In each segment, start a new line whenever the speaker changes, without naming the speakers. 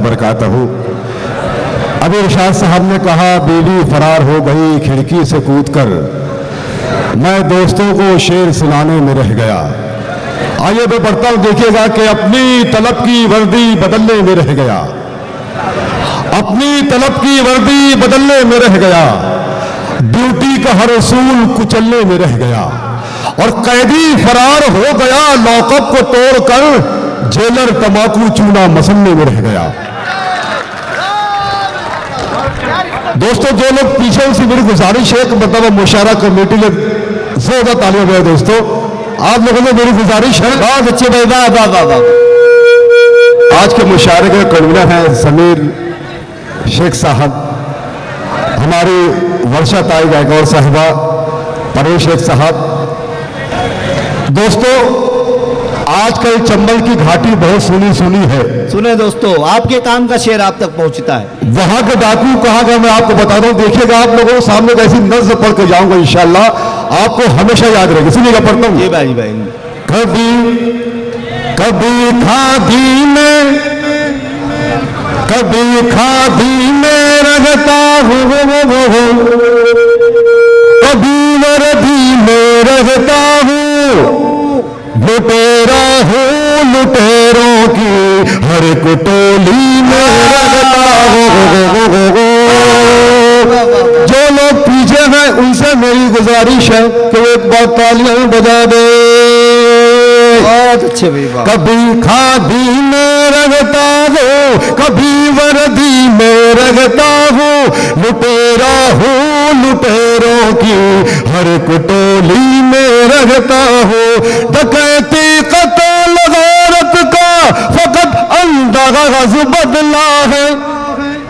बरकातहू। अभी इरशाद साहब ने कहा बीवी फरार हो गई खिड़की से कूदकर, मैं दोस्तों को शेर सुनाने में रह गया। आइए मैं पढ़ता हूं, देखिएगा कि अपनी तलब की वर्दी बदलने में रह गया, अपनी तलब की वर्दी बदलने में रह गया, ड्यूटी का हर उसूल कुचलने में रह गया, और कैदी फरार हो गया लॉकअप को तोड़कर, जेलर तमाकू चूना मसलने में रह गया। दोस्तों जो लोग पीछे, उसी मेरी गुजारिश है कि मतलब मुशायरा कमेटी में जोरदार तालियां बजाएं। दोस्तों आप लोगों ने मेरी गुजारिश है, बहुत अच्छे भाई, वाह वाह वाह वाह। आज के मुशायरे के कन्वीनर हैं समीर शेख साहब, हमारी वर्षा ताई गायकवाड़ साहिबा, परवेश शेख साहब। दोस्तों आजकल चंबल की घाटी बहुत सुनी सुनी है।
सुने दोस्तों, आपके काम का शेर आप तक पहुंचता है।
वहां के डाकू कहाँ गए मैं आपको बता दूं। देखिएगा आप लोगों के सामने कैसी नज़्म पढ़ के जाऊंगा, इंशाल्लाह आपको हमेशा याद रहेगी। सुनिएगा, पढ़ता हूं।
जी भाई भाई।
कभी खादी में, कभी खादी में रहता हूँ, कभी वर्दी में रहता हूँ, लुटेरा हूँ लुटेरों की हर एक टोली में रहता हूँ। जो लोग पीछे हैं उनसे मेरी गुजारिश है कि वो एक बार तालियां बजा दे।
बहुत अच्छे भाई।
कभी खादी में रहता हूँ, कभी वर्दी में रहता हूँ, लुटेरा हूँ लुटेरों की हर एक टोली में रहता हूँ। डकैती कत्ल गैरत का फकत अंदाज बदला है,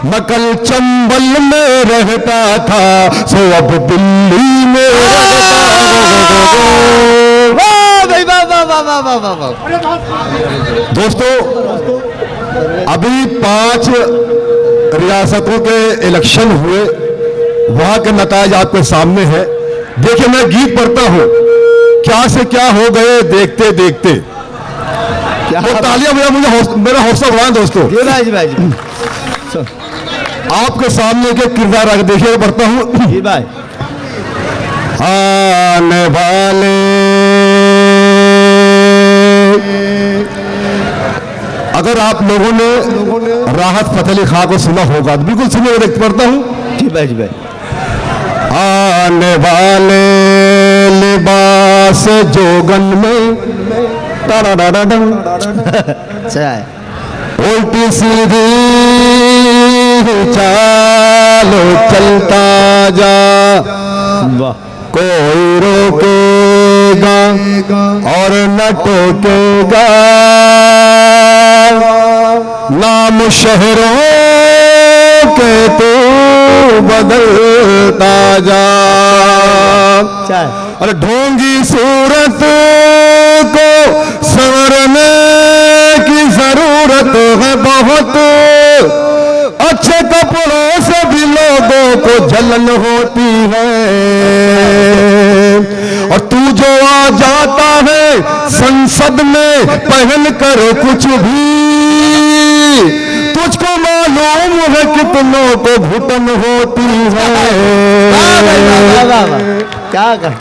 नकल चंबल में रहता था सो अब दिल्ली में रहता हूँ।
वाह भाई वाह वाह वाह वाह वाह वाह वाह।
दोस्तों अभी 5 रियासतों के इलेक्शन हुए, वहां के नताज आपके सामने है। देखिए मैं गीत पढ़ता हूं, क्या से क्या हो गए देखते देखते। तो तालियां बजा, मुझे मेरा हौसला बढ़ाएं दोस्तों।
जी भाई जी।
आपके सामने के किरदार आगे देखिए, पढ़ता हूं।
जी भाई।
आने वाले अगर आप लोगों ने राहत फतेह अली खां को सुना होगा तो बिल्कुल सुनिए, देख पढ़ता हूं।
जी भाई जी भाई।
आने वाले लिबास जोगन में उल्टी सीधी चालो चलता जा, कोई रोकेगा और न टोकेगा, नाम शहरों के तो बदलता जा। और ढोंगी सूरत को संवरने की जरूरत है बहुत, अच्छे कपड़ों से भी लोगों को जलन होती है। और तू जो आ जाता है संसद में पहन कर कुछ भी, तुझको मालूम है कितनों को घुटन होती है।
क्या कर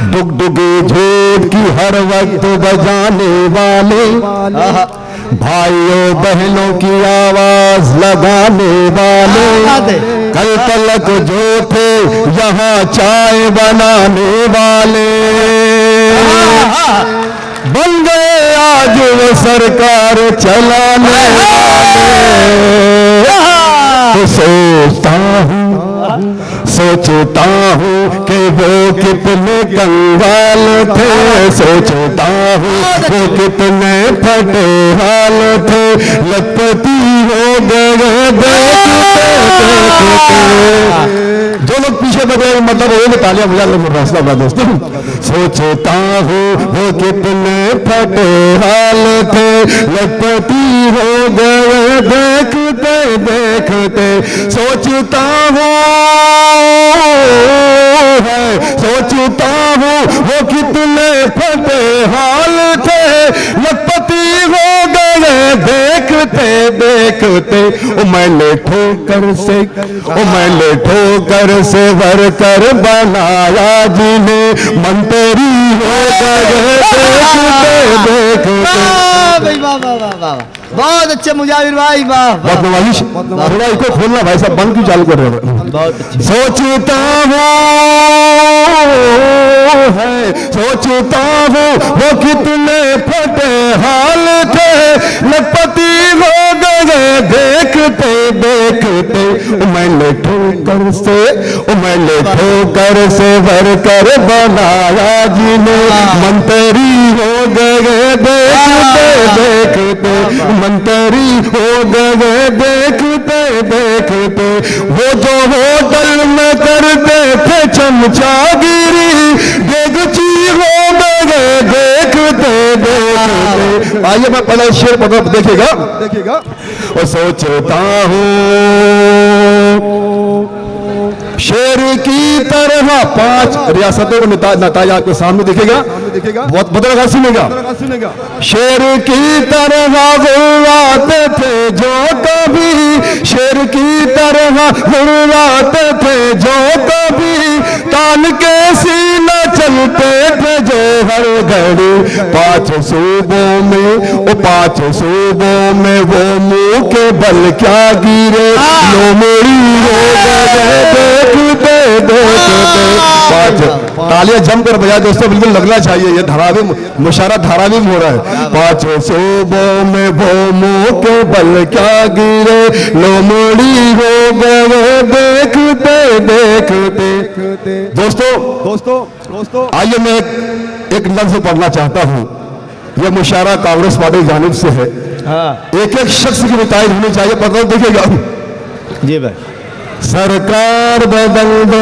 डुगडुगी झूठ की हर वक्त बजाने वाले, भाइयों बहनों की आवाज लगाने वाले, कल तलक जो थे यहाँ चाय बनाने वाले, बन गए आज वो सरकार चलाने वाले। तो सोचता हूँ कि वो कितने कंगाल थे, सोचता हूँ वो कितने फटे हाल थे, लपटी हो गए देखते देखते। जो लोग पीछे बजे मतलब वो तालियां बजा रहे रास्ता बना दोस्तों। सोचता हूँ वो कितने फटे हाल थे, लपटी हो गए देखते देखते। सोचता हूँ सोचता हूँ वो कितने फटे हाल थे, लपटी हो गए देखते देखते देखते ओ मैंने ठोकर से भर कर बनाया जिन्हें मंतरी हो गए देखते देखते।
बहुत अच्छे मुजाहिर भाई, वाह
बहुत नवाजिश। थोड़ा इसको खोलना भाई साहब, बंद क्यों चालू कर रहे हो?
बहुत अच्छे।
सोचता हूँ वो कितने फटे हाल थे, लखपति हो गए देखते देखते। मैंने ठोकर से भर कर बनाया जिन्हें मंतरी हो गए देखते देखते। मंतरी हो गए देखते देखते। वो जो होटल में करते थे चमचागिरी, देगची हो गए देखते देखते। आइए मैं पहले शेर पकड़ देखिएगा। और सोचता हूँ शेर की तरह 5 रियासतों का नताज आपके सामने दिखेगा, बहुत बदल सुनेगा। शेर की तरह गुर्राते थे जो कभी, शेर की तरह गुर्राते थे जो कभी, तान के सीना चलते थे जो हर घड़ी। 5 सूबों में वो मुंह के बल क्या गिरे, लोमड़ी हो गए देखते देखते। 5 तालियां जमकर बजाए दोस्तों, बिल्कुल लगना चाहिए, ये धारावी मुशारा धारावी हो रहा है। 5 सूबों में वो मुंह के बल क्या गिरे, लोमड़ी हो गए देखते देखते। दोस्तों आइए मैं एक लफ्ज पढ़ना चाहता हूँ। यह मुशारा कांग्रेस पार्टी की जानिब से है। एक एक शख्स की तारीफ होनी चाहिए, पता देखिएगा
जी भाई।
सरकार बदल दो,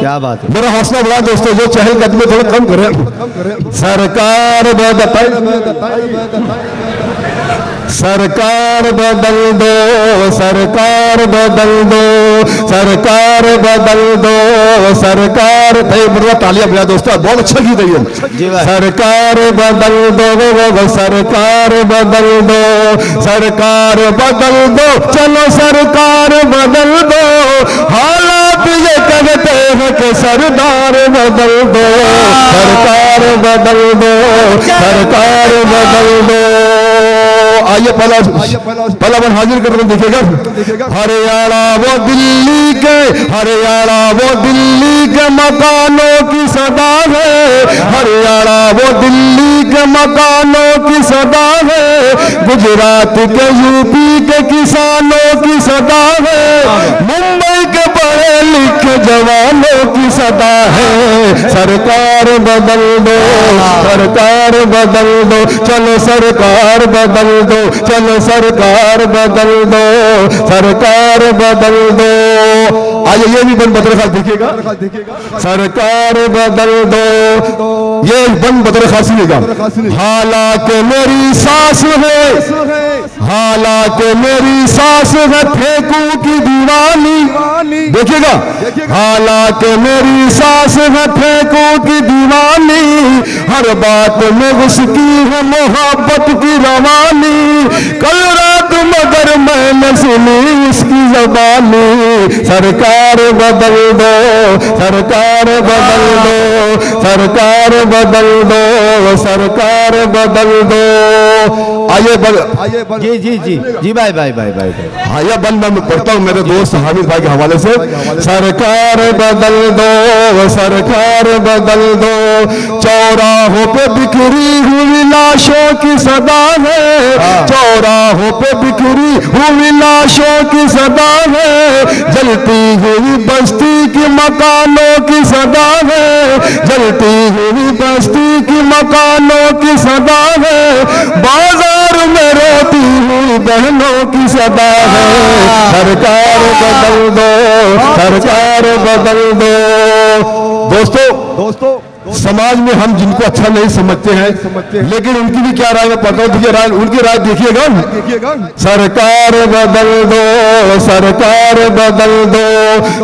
क्या बात है।
मेरा हौसला बढ़ा दोस्तों, जो चहलकदमी थोड़ा कम करें। सरकार बदल दो, सरकार बदल दो, सरकार बदल दो, सरकार। तालियां बजा दोस्तों, बहुत अच्छा गीत है ये। सरकार बदल दो, सरकार बदल दो, सरकार बदल दो, चलो सरकार बदल दो। हालात ये कहते हैं कि सरदार बदल दो, सरकार बदल दो, सरकार बदल दो। आइए पहला मन हाजिर कर रहे देखिएगा। हरियाणा वो दिल्ली के मकानों की सदा है, हरियाणा वो दिल्ली के मकानों की सदा है, गुजरात के यूपी के किसानों की सदा है, मुंबई के पढ़े लिखे जवानों की सदा है। सरकार बदल दो, सरकार बदल दो, चलो सरकार बदल दो, चलो सरकार बदल दो, सरकार बदल दो। आइए ये भी बंद बदल खास देखिएगा। सरकार बदल दो, ये बंद बदल खास सुनिएगा। हालांकि मेरी सास है, हालांकि मेरी सास है फेंकू की दीवानी, देखिएगा। हालांकि मेरी सास है फेंकू की दीवानी, हर बात में उसकी है मोहब्बत की रवानी। कल रात मगर मैंने सुनी उसकी ज़बानी। सरकार बदल दो, सरकार बदल दो, सरकार बदल दो, सरकार बदल दो। आइए
जी भाई।
आइए बंद मैं पढ़ता हूँ मेरे दोस्त हामिद भाई के हवाले से। सरकार बदल दो, सरकार बदल दो, चौराहों पे बिखरी हुई लाशों की सदा है, चौराहों पे बिखरी हुई लाशों की सदा है, जलती हुई बस्ती की मकानों की सदा है, जलती हुई बस्ती की मकानों की सदा है, बाजार में रोती हुई बहनों की सदा है। सरकार बदल दो, सरकार बदल दो। दोस्तों समाज में हम जिनको अच्छा नहीं समझते हैं, लेकिन उनकी भी क्या राय मैं पढ़ता हूँ, देखिए राय, उनकी राय देखिएगा। सरकार बदल दो, सरकार बदल दो,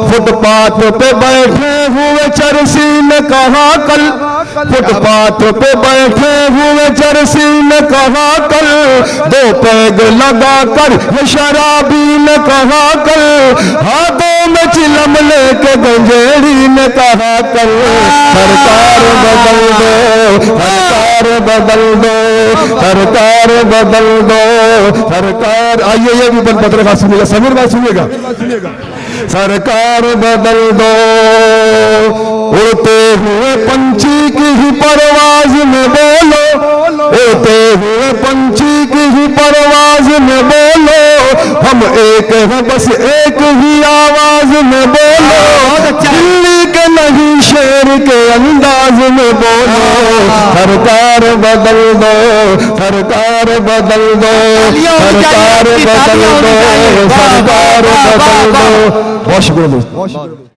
फुटपाथ पे बैठे हुए चरसी ने कहा कल, फुटपाथ पे बैठे हुए चरसी ने कहा कल, दो पैग लगा कर ये शराबी ने कहा कल, हाथों में चिलम लेके गंजेड़ी ने कहा कल। सरकार बदल दो, सरकार बदल दो, सरकार बदल दो, सरकार। आइए ये भी पत्रकार सुनिएगा, समीर भाई सुनिएगा। सरकार बदल दो, उड़ते हुए पंछी की ही परवाज में बोलो, उड़ते हुए पंछी की ही परवाज में बोलो, हम एक हैं बस एक ही आवाज में बोलो, दिल्ली के नहीं शेर के अंदाज में बोलो। सरकार बदल दो, सरकार बदल दो, सरकार बदल दो, सरकार बदल दो। बहुत शुक्रिया दोस्तों।